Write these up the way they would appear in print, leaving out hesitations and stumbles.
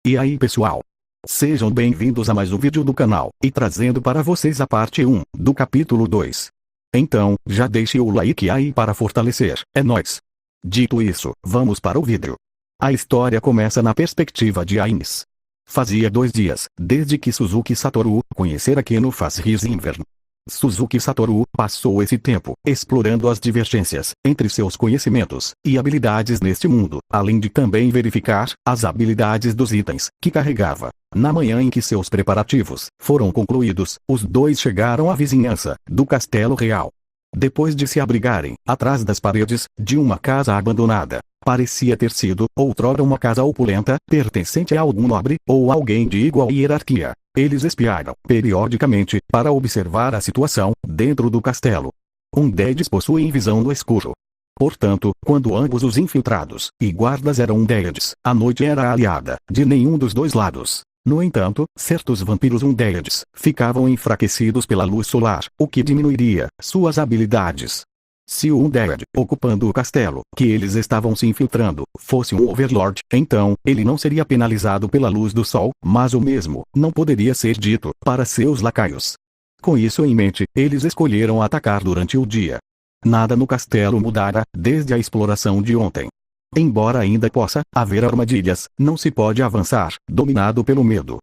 E aí pessoal? Sejam bem-vindos a mais um vídeo do canal, e trazendo para vocês a parte 1, do capítulo 2. Então, já deixe o like aí para fortalecer, é nóis! Dito isso, vamos para o vídeo. A história começa na perspectiva de Ains. Fazia 2 dias, desde que Suzuki Satoru conhecera Keno faz His Inverno. Suzuki Satoru passou esse tempo explorando as divergências entre seus conhecimentos e habilidades neste mundo, além de também verificar as habilidades dos itens que carregava. Na manhã em que seus preparativos foram concluídos, os dois chegaram à vizinhança do Castelo Real. Depois de se abrigarem atrás das paredes de uma casa abandonada, parecia ter sido outrora uma casa opulenta, pertencente a algum nobre ou alguém de igual hierarquia. Eles espiaram periodicamente para observar a situação dentro do castelo. Undeads possuem visão no escuro. Portanto, quando ambos os infiltrados e guardas eram Undeads, a noite era aliada de nenhum dos dois lados. No entanto, certos vampiros Undeads ficavam enfraquecidos pela luz solar, o que diminuiria suas habilidades. Se o Undead, ocupando o castelo que eles estavam se infiltrando, fosse um Overlord, então, ele não seria penalizado pela luz do sol, mas o mesmo não poderia ser dito para seus lacaios. Com isso em mente, eles escolheram atacar durante o dia. Nada no castelo mudara desde a exploração de ontem. Embora ainda possa haver armadilhas, não se pode avançar, dominado pelo medo.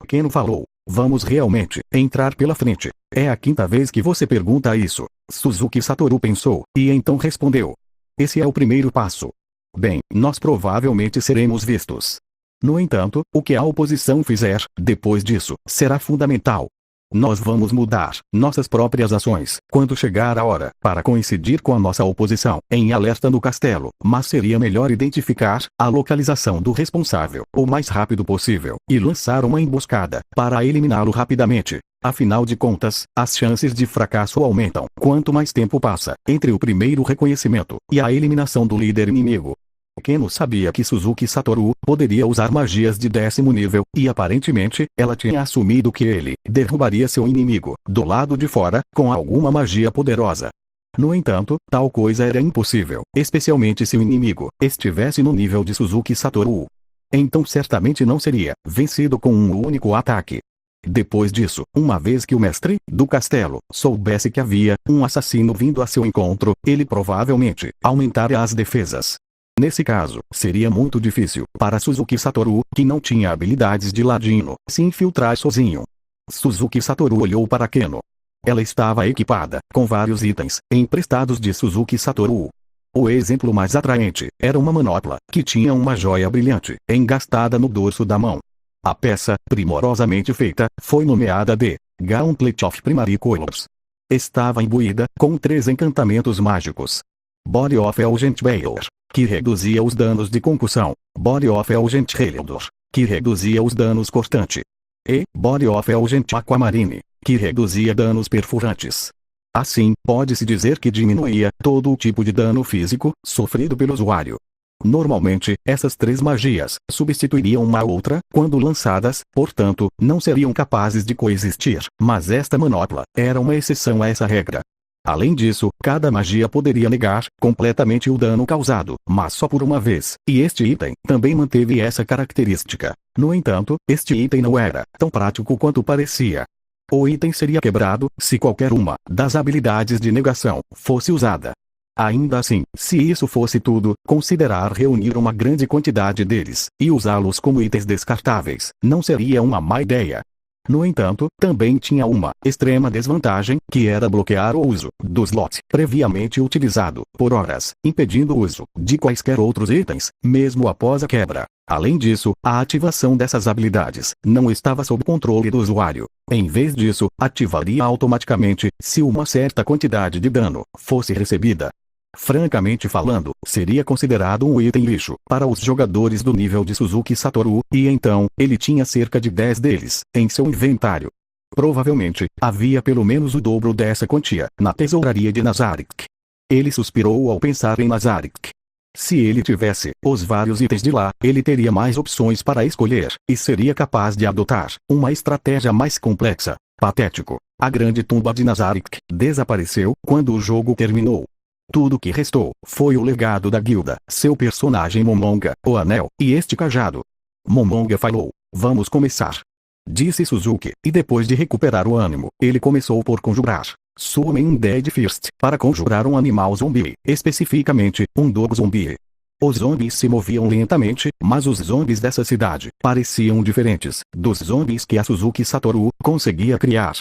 Keno falou: vamos realmente entrar pela frente. É a 5ª vez que você pergunta isso. Suzuki Satoru pensou, e então respondeu: esse é o primeiro passo. Bem, nós provavelmente seremos vistos. No entanto, o que a oposição fizer, depois disso, será fundamental. Nós vamos mudar nossas próprias ações quando chegar a hora para coincidir com a nossa oposição em alerta no castelo, mas seria melhor identificar a localização do responsável o mais rápido possível e lançar uma emboscada para eliminá-lo rapidamente. Afinal de contas, as chances de fracasso aumentam quanto mais tempo passa entre o primeiro reconhecimento e a eliminação do líder inimigo. Keno sabia que Suzuki Satoru poderia usar magias de 10º nível, e aparentemente, ela tinha assumido que ele derrubaria seu inimigo do lado de fora com alguma magia poderosa. No entanto, tal coisa era impossível, especialmente se o inimigo estivesse no nível de Suzuki Satoru. Então certamente não seria vencido com um único ataque. Depois disso, uma vez que o mestre do castelo soubesse que havia um assassino vindo a seu encontro, ele provavelmente aumentaria as defesas. Nesse caso, seria muito difícil para Suzuki Satoru, que não tinha habilidades de ladino, se infiltrar sozinho. Suzuki Satoru olhou para Keno. Ela estava equipada com vários itens emprestados de Suzuki Satoru. O exemplo mais atraente era uma manopla que tinha uma joia brilhante engastada no dorso da mão. A peça, primorosamente feita, foi nomeada de Gauntlet of Primary Colors. Estava imbuída com 3 encantamentos mágicos. Body of Elgent Baylor, que reduzia os danos de concussão. Body of Elgent Heliodor, que reduzia os danos cortante. E Body of Elgent Aquamarine, que reduzia danos perfurantes. Assim, pode-se dizer que diminuía todo o tipo de dano físico sofrido pelo usuário. Normalmente, essas 3 magias substituiriam uma outra quando lançadas, portanto, não seriam capazes de coexistir, mas esta manopla era uma exceção a essa regra. Além disso, cada magia poderia negar completamente o dano causado, mas só por uma vez, e este item também manteve essa característica. No entanto, este item não era tão prático quanto parecia. O item seria quebrado se qualquer uma das habilidades de negação fosse usada. Ainda assim, se isso fosse tudo, considerar reunir uma grande quantidade deles e usá-los como itens descartáveis não seria uma má ideia. No entanto, também tinha uma extrema desvantagem, que era bloquear o uso do slot previamente utilizado por horas, impedindo o uso de quaisquer outros itens, mesmo após a quebra. Além disso, a ativação dessas habilidades não estava sob controle do usuário. Em vez disso, ativaria automaticamente se uma certa quantidade de dano fosse recebida. Francamente falando, seria considerado um item lixo para os jogadores do nível de Suzuki Satoru, e então, ele tinha cerca de 10 deles em seu inventário. Provavelmente, havia pelo menos o dobro dessa quantia na tesouraria de Nazarick. Ele suspirou ao pensar em Nazarick. Se ele tivesse os vários itens de lá, ele teria mais opções para escolher, e seria capaz de adotar uma estratégia mais complexa. Patético. A grande tumba de Nazarick desapareceu quando o jogo terminou. Tudo que restou foi o legado da guilda, seu personagem Momonga, o anel, e este cajado. Momonga falou. Vamos começar. Disse Suzuki, e depois de recuperar o ânimo, ele começou por conjurar. Summon Dead First, para conjurar um animal zumbi, especificamente, um dog zumbi. Os zumbis se moviam lentamente, mas os zumbis dessa cidade pareciam diferentes dos zumbis que a Suzuki Satoru conseguia criar.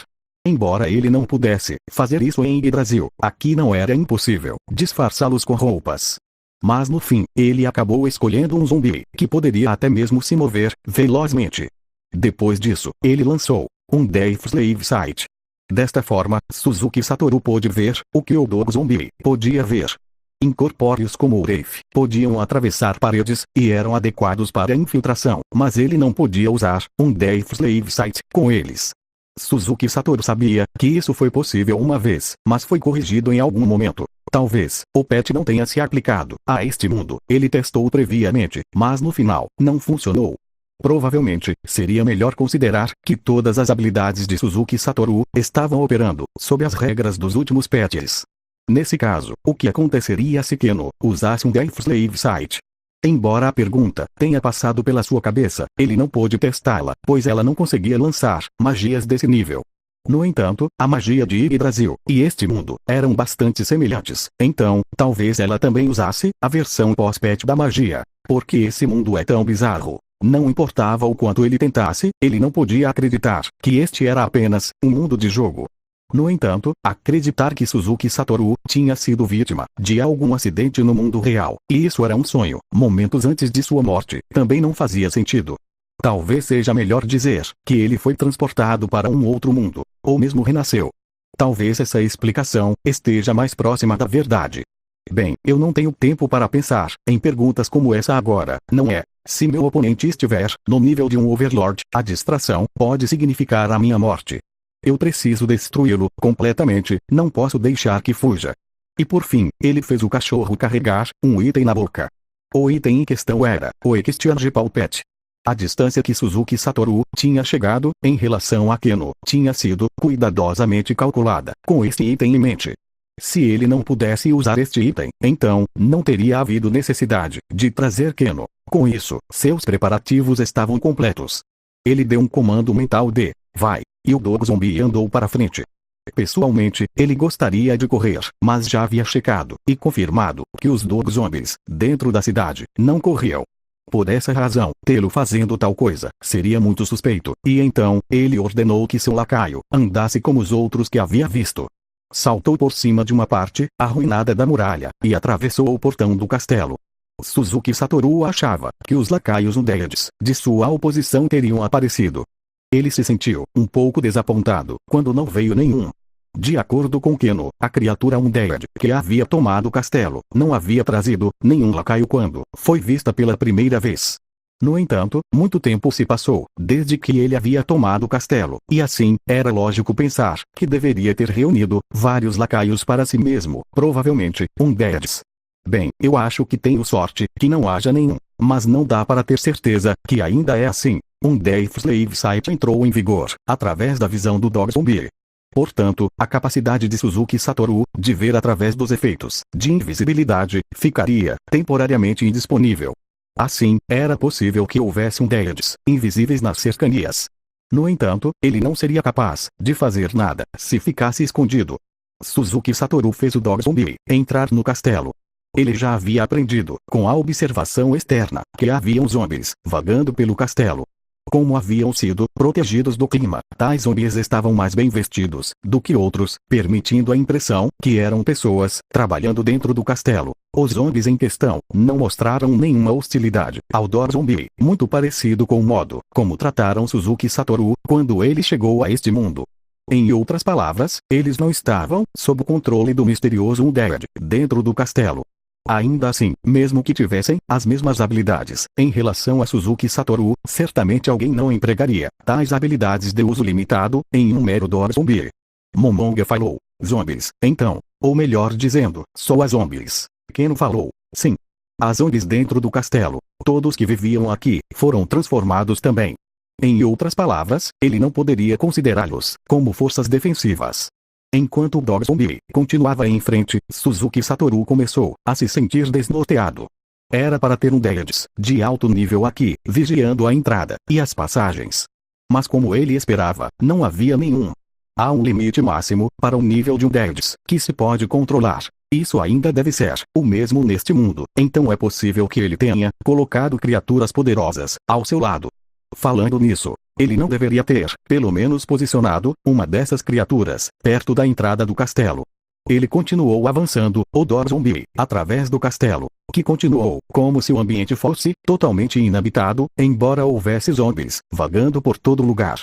Embora ele não pudesse fazer isso em Yggdrasil, aqui não era impossível disfarçá-los com roupas. Mas no fim, ele acabou escolhendo um zumbi que poderia até mesmo se mover velozmente. Depois disso, ele lançou um Death Slave Sight. Desta forma, Suzuki Satoru pôde ver o que o dog zumbi podia ver. Incorpóreos como o Wraith podiam atravessar paredes e eram adequados para a infiltração, mas ele não podia usar um Death Slave Sight com eles. Suzuki Satoru sabia que isso foi possível uma vez, mas foi corrigido em algum momento. Talvez o patch não tenha se aplicado a este mundo. Ele testou previamente, mas no final, não funcionou. Provavelmente, seria melhor considerar que todas as habilidades de Suzuki Satoru estavam operando sob as regras dos últimos patches. Nesse caso, o que aconteceria se Keno usasse um Death Slave Sight? Embora a pergunta tenha passado pela sua cabeça, ele não pôde testá-la, pois ela não conseguia lançar magias desse nível. No entanto, a magia de Yggdrasil e este mundo eram bastante semelhantes, então, talvez ela também usasse a versão pós-patch da magia. Porque esse mundo é tão bizarro. Não importava o quanto ele tentasse, ele não podia acreditar que este era apenas um mundo de jogo. No entanto, acreditar que Suzuki Satoru tinha sido vítima de algum acidente no mundo real, e isso era um sonho, momentos antes de sua morte, também não fazia sentido. Talvez seja melhor dizer que ele foi transportado para um outro mundo, ou mesmo renasceu. Talvez essa explicação esteja mais próxima da verdade. Bem, eu não tenho tempo para pensar em perguntas como essa agora, não é? Se meu oponente estiver no nível de um Overlord, a distração pode significar a minha morte. Eu preciso destruí-lo completamente, não posso deixar que fuja. E por fim, ele fez o cachorro carregar um item na boca. O item em questão era o Exchange Pet. A distância que Suzuki Satoru tinha chegado, em relação a Keno, tinha sido cuidadosamente calculada, com este item em mente. Se ele não pudesse usar este item, então, não teria havido necessidade de trazer Keno. Com isso, seus preparativos estavam completos. Ele deu um comando mental de vai, e o dog zumbi andou para frente. Pessoalmente, ele gostaria de correr, mas já havia checado e confirmado que os dog zombies, dentro da cidade, não corriam. Por essa razão, tê-lo fazendo tal coisa seria muito suspeito, e então, ele ordenou que seu lacaio andasse como os outros que havia visto. Saltou por cima de uma parte arruinada da muralha e atravessou o portão do castelo. Suzuki Satoru achava que os lacaios undeads de sua oposição teriam aparecido. Ele se sentiu um pouco desapontado quando não veio nenhum. De acordo com Keno, a criatura undead que havia tomado o castelo não havia trazido nenhum lacaio quando foi vista pela primeira vez. No entanto, muito tempo se passou desde que ele havia tomado o castelo, e assim, era lógico pensar que deveria ter reunido vários lacaios para si mesmo, provavelmente, undeads. Bem, eu acho que tenho sorte que não haja nenhum, mas não dá para ter certeza que ainda é assim. Um Death Slave Sight entrou em vigor, através da visão do dog zumbi. Portanto, a capacidade de Suzuki Satoru de ver através dos efeitos de invisibilidade ficaria temporariamente indisponível. Assim, era possível que houvesse undeads invisíveis nas cercanias. No entanto, ele não seria capaz de fazer nada se ficasse escondido. Suzuki Satoru fez o dog zumbi entrar no castelo. Ele já havia aprendido, com a observação externa, que haviam zombies vagando pelo castelo. Como haviam sido protegidos do clima, tais zumbis estavam mais bem vestidos do que outros, permitindo a impressão que eram pessoas trabalhando dentro do castelo. Os zumbis em questão não mostraram nenhuma hostilidade ao dog zumbi, muito parecido com o modo como trataram Suzuki Satoru quando ele chegou a este mundo. Em outras palavras, eles não estavam sob o controle do misterioso undead dentro do castelo. Ainda assim, mesmo que tivessem as mesmas habilidades em relação a Suzuki Satoru, certamente alguém não empregaria tais habilidades de uso limitado em um mero dog zumbi. Momonga falou. Zombies, então. Ou melhor dizendo, só as zombies. Keno falou. Sim. As zombies dentro do castelo. Todos que viviam aqui foram transformados também. Em outras palavras, ele não poderia considerá-los como forças defensivas. Enquanto o dog zumbi continuava em frente, Suzuki Satoru começou a se sentir desnorteado. Era para ter um Deades de alto nível aqui, vigiando a entrada e as passagens. Mas como ele esperava, não havia nenhum. Há um limite máximo para o nível de um Deades que se pode controlar. Isso ainda deve ser o mesmo neste mundo, então é possível que ele tenha colocado criaturas poderosas ao seu lado. Falando nisso, ele não deveria ter, pelo menos posicionado, uma dessas criaturas perto da entrada do castelo. Ele continuou avançando, o Dor Zumbi, através do castelo, que continuou como se o ambiente fosse totalmente inabitado, embora houvesse zumbis vagando por todo lugar.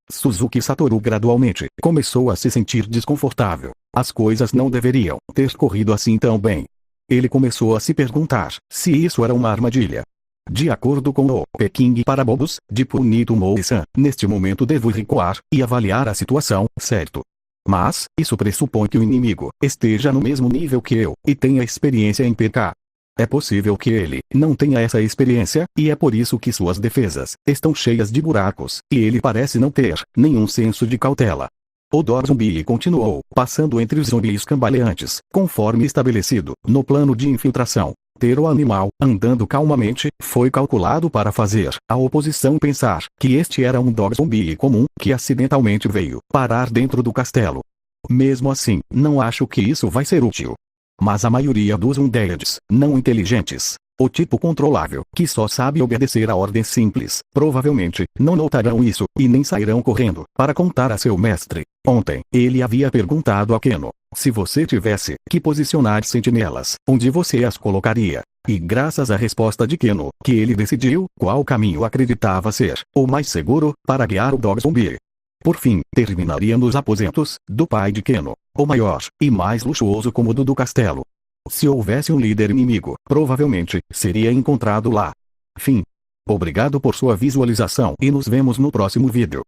Suzuki Satoru gradualmente começou a se sentir desconfortável. As coisas não deveriam ter corrido assim tão bem. Ele começou a se perguntar se isso era uma armadilha. De acordo com o Peking para bobos, de Punito Mori-san, neste momento devo recuar e avaliar a situação, certo? Mas, isso pressupõe que o inimigo esteja no mesmo nível que eu, e tenha experiência em PK. É possível que ele não tenha essa experiência, e é por isso que suas defesas estão cheias de buracos, e ele parece não ter nenhum senso de cautela. O Dor Zumbi continuou, passando entre os zumbis cambaleantes, conforme estabelecido, no plano de infiltração. Ter o animal, andando calmamente, foi calculado para fazer a oposição pensar que este era um Dor Zumbi comum, que acidentalmente veio parar dentro do castelo. Mesmo assim, não acho que isso vai ser útil. Mas a maioria dos Undeads, não inteligentes, o tipo controlável, que só sabe obedecer a ordens simples, provavelmente, não notarão isso, e nem sairão correndo, para contar a seu mestre. Ontem, ele havia perguntado a Keno, se você tivesse que posicionar sentinelas, onde você as colocaria? E graças à resposta de Keno, que ele decidiu qual caminho acreditava ser o mais seguro, para guiar o Dor Zumbi. Por fim, terminaria nos aposentos do pai de Keno, o maior e mais luxuoso cômodo do castelo. Se houvesse um líder inimigo, provavelmente seria encontrado lá. Fim. Obrigado por sua visualização e nos vemos no próximo vídeo.